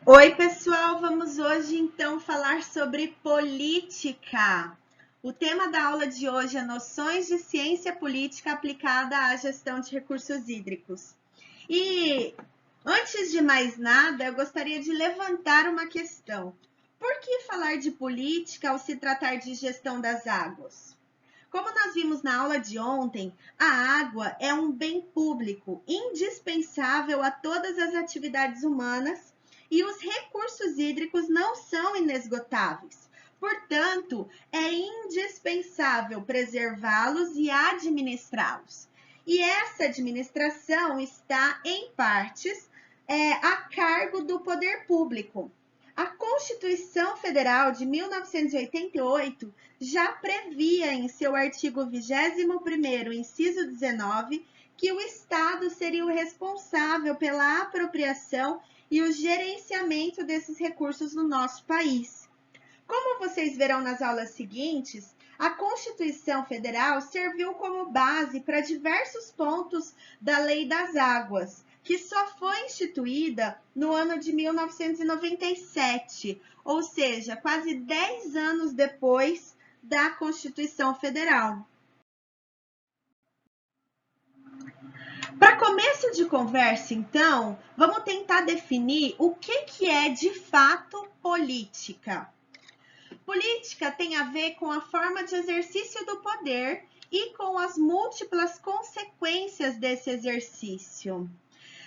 Oi, pessoal, vamos hoje então falar sobre política. O tema da aula de hoje é noções de ciência política aplicada à gestão de recursos hídricos. E antes de mais nada, eu gostaria de levantar uma questão. Por que falar de política ao se tratar de gestão das águas? Como nós vimos na aula de ontem, a água é um bem público, indispensável a todas as atividades humanas e os recursos hídricos não são inesgotáveis. Portanto, é indispensável preservá-los e administrá-los. E essa administração está, em partes, a cargo do poder público. A Constituição Federal de 1988 já previa em seu artigo 21º, inciso 19, que o Estado seria o responsável pela apropriação e o gerenciamento desses recursos no nosso país. Como vocês verão nas aulas seguintes, a Constituição Federal serviu como base para diversos pontos da Lei das Águas, que só foi instituída no ano de 1997, ou seja, quase 10 anos depois da Constituição Federal. Para começo de conversa, então, vamos tentar definir o que é de fato política. Política tem a ver com a forma de exercício do poder e com as múltiplas consequências desse exercício.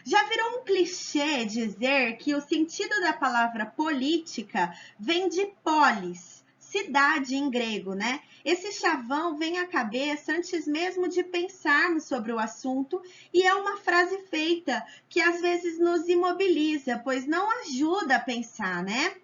Já virou um clichê dizer que o sentido da palavra política vem de polis, cidade em grego, né? Esse chavão vem à cabeça antes mesmo de pensarmos sobre o assunto e é uma frase feita que às vezes nos imobiliza, pois não ajuda a pensar, né?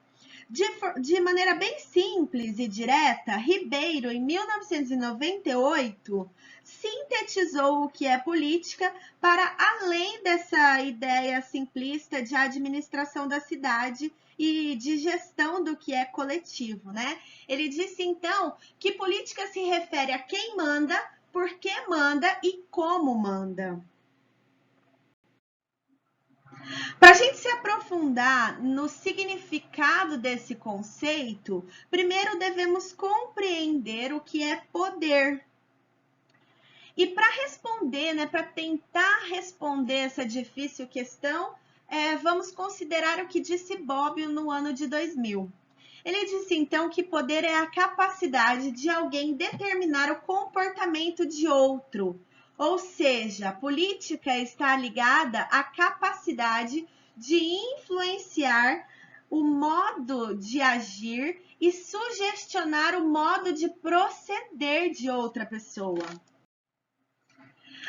De maneira bem simples e direta, Ribeiro, em 1998, sintetizou o que é política para além dessa ideia simplista de administração da cidade e de gestão do que é coletivo, né? Ele disse, então, que política se refere a quem manda, por que manda e como manda. Para a gente se aprofundar no significado desse conceito, primeiro devemos compreender o que é poder. E para responder, né, para tentar responder essa difícil questão, vamos considerar o que disse Bobbio no ano de 2000. Ele disse, então, que poder é a capacidade de alguém determinar o comportamento de outro. Ou seja, a política está ligada à capacidade de influenciar o modo de agir e sugestionar o modo de proceder de outra pessoa.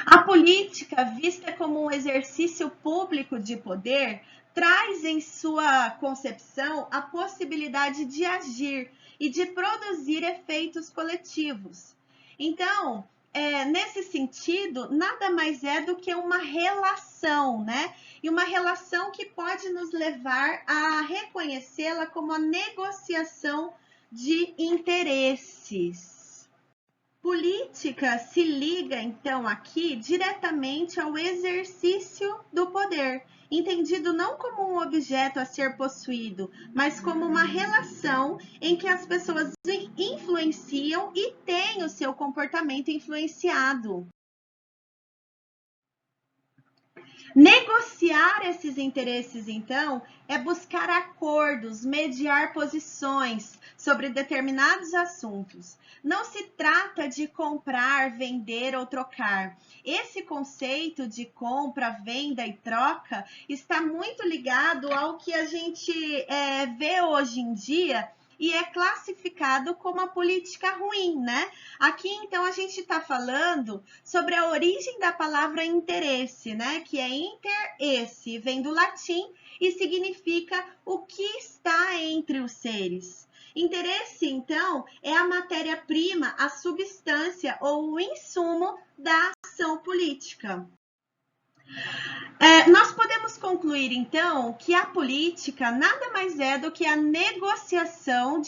A política, vista como um exercício público de poder, traz em sua concepção a possibilidade de agir e de produzir efeitos coletivos. Então, nesse sentido, nada mais é do que uma relação, né? E uma relação que pode nos levar a reconhecê-la como a negociação de interesses. Política se liga, então, aqui diretamente ao exercício do poder, entendido não como um objeto a ser possuído, mas como uma relação em que as pessoas influenciam e têm o seu comportamento influenciado. Negociar esses interesses, então, é buscar acordos, mediar posições sobre determinados assuntos. Não se trata de comprar, vender ou trocar. Esse conceito de compra, venda e troca está muito ligado ao que a gente vê hoje em dia e é classificado como a política ruim, né? Aqui, então, a gente está falando sobre a origem da palavra interesse, né? Que é interesse, vem do latim e significa o que está entre os seres. Interesse, então, é a matéria-prima, a substância ou o insumo da ação política. Nós podemos concluir, então, que a política nada mais é do que a negociação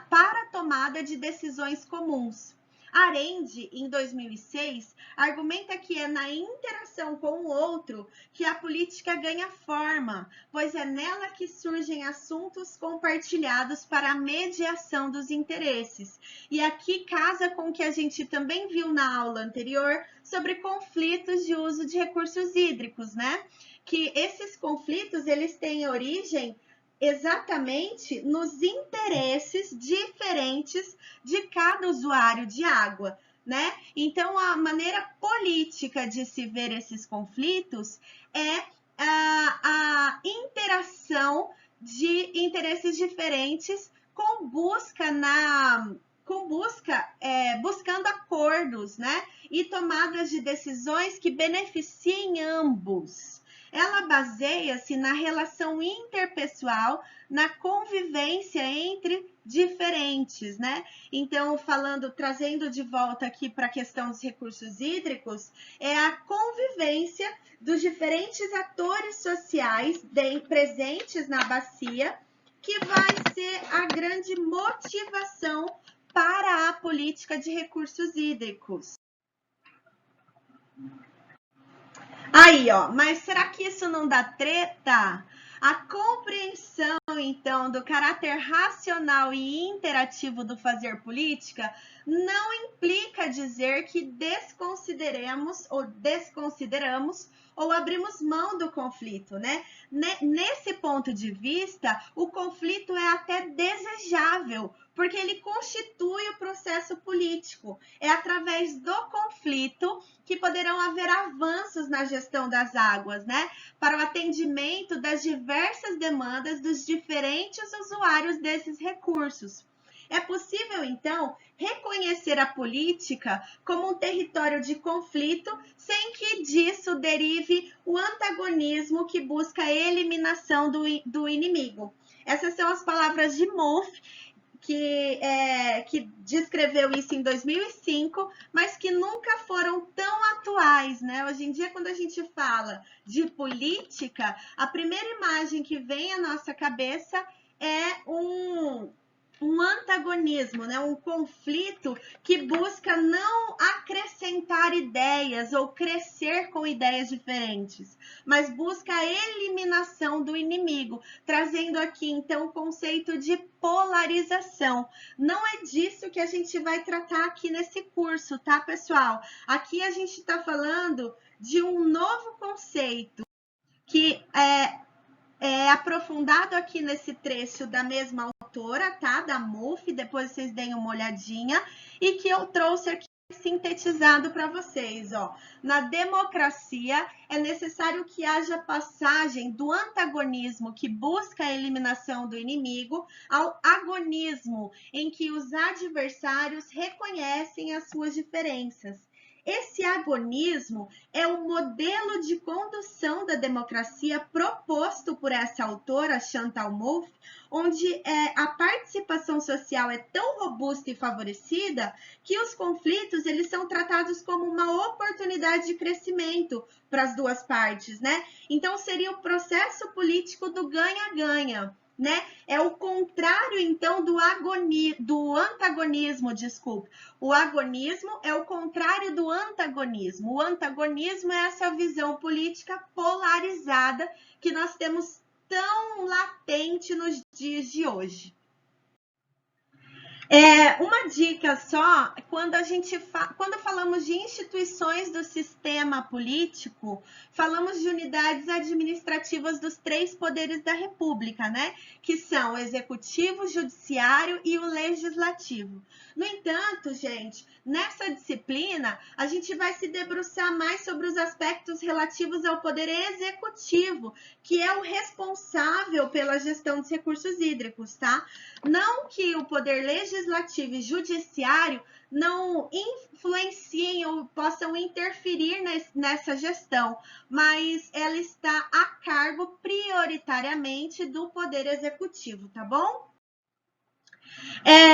para a tomada de decisões comuns. Arendt, em 2006, argumenta que é na interação com o outro que a política ganha forma, pois é nela que surgem assuntos compartilhados para a mediação dos interesses. E aqui casa com o que a gente também viu na aula anterior sobre conflitos de uso de recursos hídricos, né? Que esses conflitos, eles têm origem exatamente nos interesses diferentes de cada usuário de água, né? Então, a maneira política de se ver esses conflitos é a interação de interesses diferentes buscando acordos, né? E tomadas de decisões que beneficiem ambos. Ela baseia-se na relação interpessoal, na convivência entre diferentes, né? Então, trazendo de volta aqui para a questão dos recursos hídricos, é a convivência dos diferentes atores sociais presentes na bacia, que vai ser a grande motivação para a política de recursos hídricos. Aí, ó, mas será que isso não dá treta? A compreensão, então, do caráter racional e interativo do fazer política não implica dizer que desconsideramos ou abrimos mão do conflito, né? Nesse ponto de vista, o conflito é até desejável, porque ele constitui o processo político. É através do conflito que poderão haver avanços na gestão das águas, né? Para o atendimento das diversas demandas dos diferentes usuários desses recursos. É possível, então, reconhecer a política como um território de conflito, sem que disso derive o antagonismo que busca a eliminação do inimigo. Essas são as palavras de Mouffe, que descreveu isso em 2005, mas que nunca foram tão atuais, né? Hoje em dia, quando a gente fala de política, a primeira imagem que vem à nossa cabeça é um antagonismo, né? Um conflito que busca não acrescentar ideias ou crescer com ideias diferentes, mas busca a eliminação do inimigo, trazendo aqui então o conceito de polarização. Não é disso que a gente vai tratar aqui nesse curso, tá, pessoal? Aqui a gente está falando de um novo conceito que é aprofundado aqui nesse trecho da mesma autora, tá? Da Mouffe, depois vocês deem uma olhadinha, e que eu trouxe aqui sintetizado para vocês, ó. Na democracia, é necessário que haja passagem do antagonismo que busca a eliminação do inimigo ao agonismo, em que os adversários reconhecem as suas diferenças. Esse agonismo é o modelo de condução da democracia proposto por essa autora, Chantal Mouffe, onde a participação social é tão robusta e favorecida que os conflitos eles são tratados como uma oportunidade de crescimento para as duas partes, né? Então, seria o processo político do ganha-ganha, né? É o contrário, então, do antagonismo, desculpa. O agonismo é o contrário do antagonismo. O antagonismo é essa visão política polarizada que nós temos tão latente nos dias de hoje. Uma dica só, quando falamos de instituições do sistema político, falamos de unidades administrativas dos 3 poderes da República, né? Que são o executivo, o judiciário e o legislativo. No entanto, gente, nessa disciplina, a gente vai se debruçar mais sobre os aspectos relativos ao poder executivo, que é o responsável pela gestão dos recursos hídricos, tá? Não que o poder legislativo e judiciário não influenciem ou possam interferir nessa gestão, mas ela está a cargo prioritariamente do poder executivo, tá bom?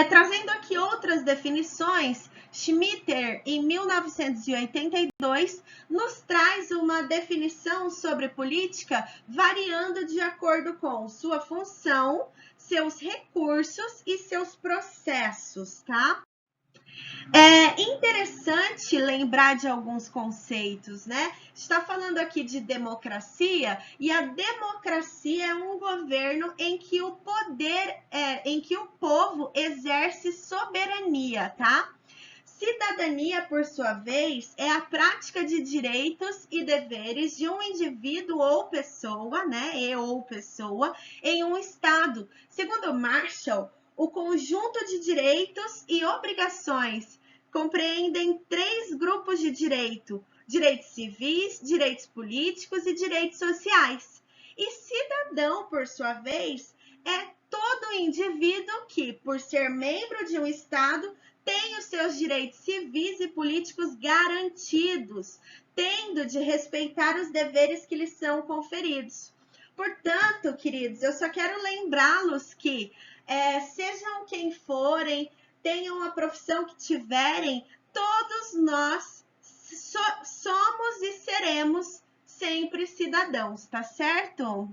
Trazendo aqui outras definições, Schmitter, em 1982, nos traz uma definição sobre política variando de acordo com sua função, seus recursos e seus processos, tá? É interessante lembrar de alguns conceitos, né? Está falando aqui de democracia, e a democracia é um governo em que o poder, em que o povo exerce soberania, tá? Cidadania, por sua vez, é a prática de direitos e deveres de um indivíduo ou pessoa, né, ou pessoa, em um estado. Segundo Marshall, o conjunto de direitos e obrigações compreendem três grupos de direito: direitos civis, direitos políticos e direitos sociais. E cidadão, por sua vez, é todo indivíduo que, por ser membro de um estado, tem os seus direitos civis e políticos garantidos, tendo de respeitar os deveres que lhes são conferidos. Portanto, queridos, eu só quero lembrá-los que, sejam quem forem, tenham a profissão que tiverem, todos nós somos e seremos sempre cidadãos, tá certo?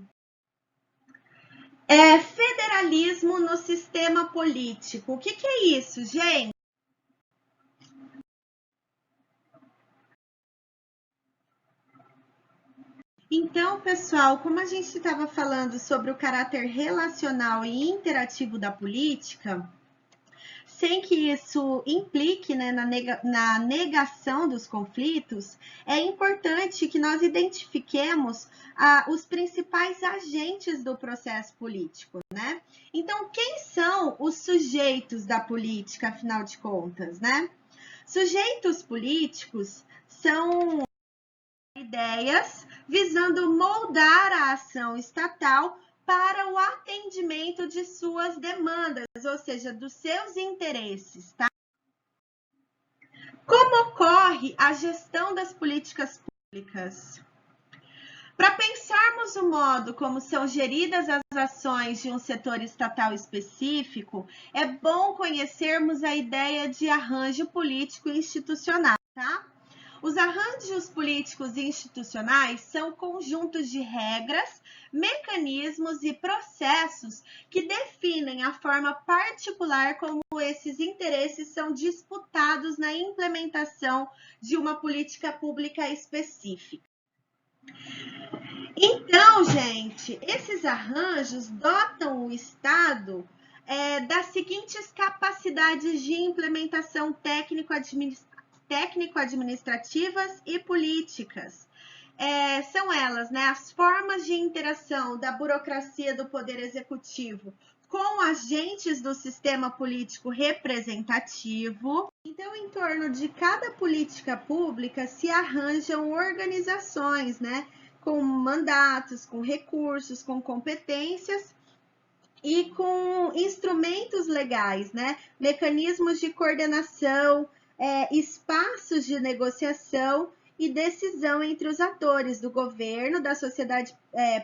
Federalismo no sistema político. O que é isso, gente? Então, pessoal, como a gente estava falando sobre o caráter relacional e interativo da política, sem que isso implique, né, na negação dos conflitos, é importante que nós identifiquemos os principais agentes do processo político, né? Então, quem são os sujeitos da política, afinal de contas, né? Sujeitos políticos são ideias visando moldar a ação estatal para o atendimento de suas demandas, ou seja, dos seus interesses, tá? Como ocorre a gestão das políticas públicas? Para pensarmos o modo como são geridas as ações de um setor estatal específico, é bom conhecermos a ideia de arranjo político institucional, tá? Os arranjos políticos e institucionais são conjuntos de regras, mecanismos e processos que definem a forma particular como esses interesses são disputados na implementação de uma política pública específica. Então, gente, esses arranjos dotam o Estado das seguintes capacidades de implementação técnico-administrativas e políticas. São elas, né, as formas de interação da burocracia do Poder Executivo com agentes do sistema político representativo. Então, em torno de cada política pública se arranjam organizações, né, com mandatos, com recursos, com competências e com instrumentos legais, né? Mecanismos de coordenação, espaços de negociação e decisão entre os atores do governo, da sociedade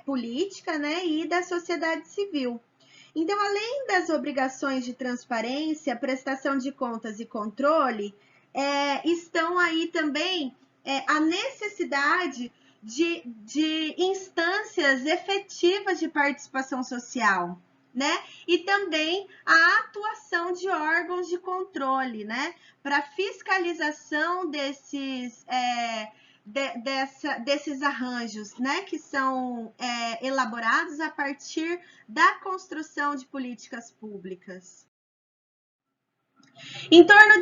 política, né? E da sociedade civil. Então, além das obrigações de transparência, prestação de contas e controle, estão aí também a necessidade de instâncias efetivas de participação social, né? E também a atuação de órgãos de controle, né? Para fiscalização desses arranjos, né? Que são elaborados a partir da construção de políticas públicas. Em torno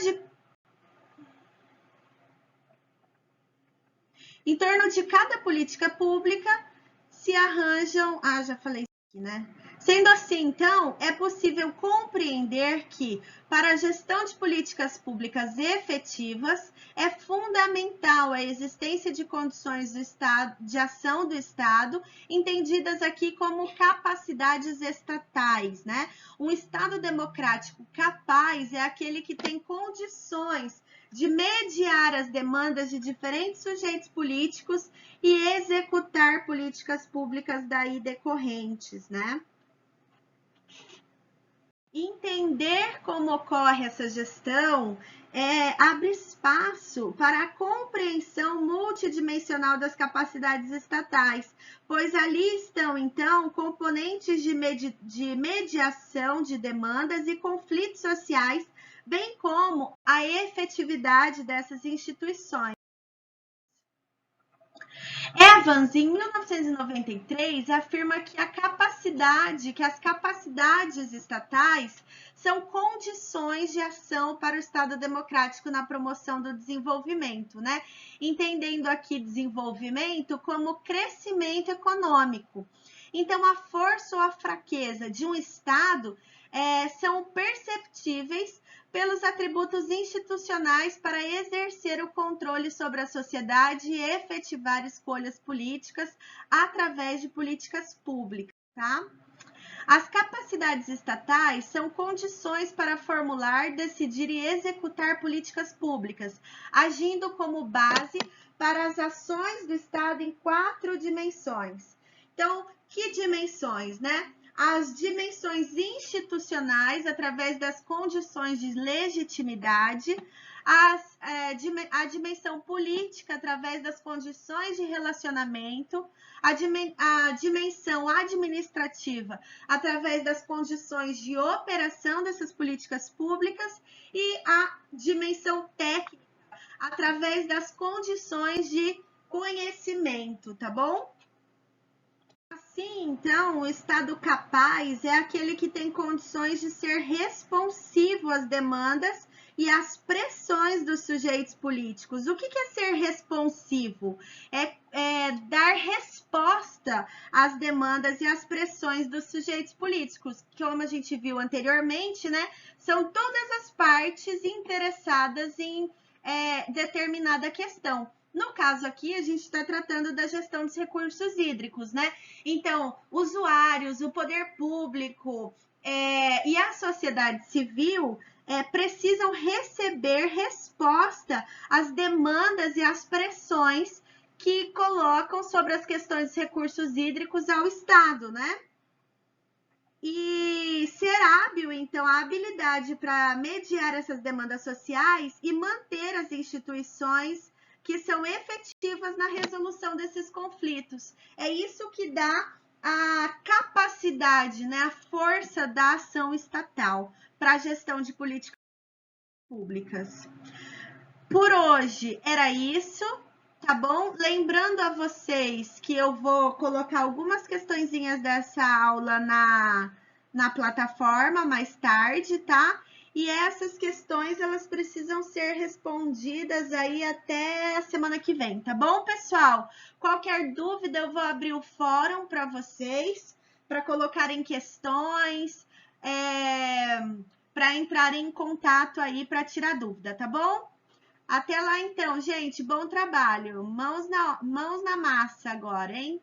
de cada política pública se arranjam. Já falei isso aqui, né? Sendo assim, então, é possível compreender que, para a gestão de políticas públicas efetivas, é fundamental a existência de condições de ação do Estado, entendidas aqui como capacidades estatais, né? Um Estado democrático capaz é aquele que tem condições de mediar as demandas de diferentes sujeitos políticos e executar políticas públicas daí decorrentes, né? Entender como ocorre essa gestão abre espaço para a compreensão multidimensional das capacidades estatais, pois ali estão, então, componentes de mediação de demandas e conflitos sociais bem como a efetividade dessas instituições. Evans, em 1993, afirma que as capacidades estatais são condições de ação para o Estado democrático na promoção do desenvolvimento, né? Entendendo aqui desenvolvimento como crescimento econômico. Então, a força ou a fraqueza de um Estado são perceptíveis pelos atributos institucionais para exercer o controle sobre a sociedade e efetivar escolhas políticas através de políticas públicas, tá? As capacidades estatais são condições para formular, decidir e executar políticas públicas, agindo como base para as ações do Estado em 4 dimensões. Então, que dimensões, né? As dimensões institucionais, através das condições de legitimidade, a dimensão política, através das condições de relacionamento, a dimensão administrativa, através das condições de operação dessas políticas públicas, e a dimensão técnica, através das condições de conhecimento, tá bom? Assim, então, o Estado capaz é aquele que tem condições de ser responsivo às demandas e às pressões dos sujeitos políticos. O que é ser responsivo? É dar resposta às demandas e às pressões dos sujeitos políticos, que, como a gente viu anteriormente, né, são todas as partes interessadas em determinada questão. No caso aqui, a gente está tratando da gestão dos recursos hídricos, né? Então, usuários, o poder público e a sociedade civil precisam receber resposta às demandas e às pressões que colocam sobre as questões dos recursos hídricos ao Estado, né? E ser hábil, então, a habilidade para mediar essas demandas sociais e manter as instituições que são efetivas na resolução desses conflitos. É isso que dá a capacidade, né, a força da ação estatal para a gestão de políticas públicas. Por hoje era isso, tá bom? Lembrando a vocês que eu vou colocar algumas questõezinhas dessa aula na plataforma mais tarde, tá? E essas questões, elas precisam ser respondidas aí até a semana que vem, tá bom, pessoal? Qualquer dúvida, eu vou abrir o fórum para vocês, para colocarem questões, para entrarem em contato aí para tirar dúvida, tá bom? Até lá então, gente. Bom trabalho. Mãos na massa agora, hein?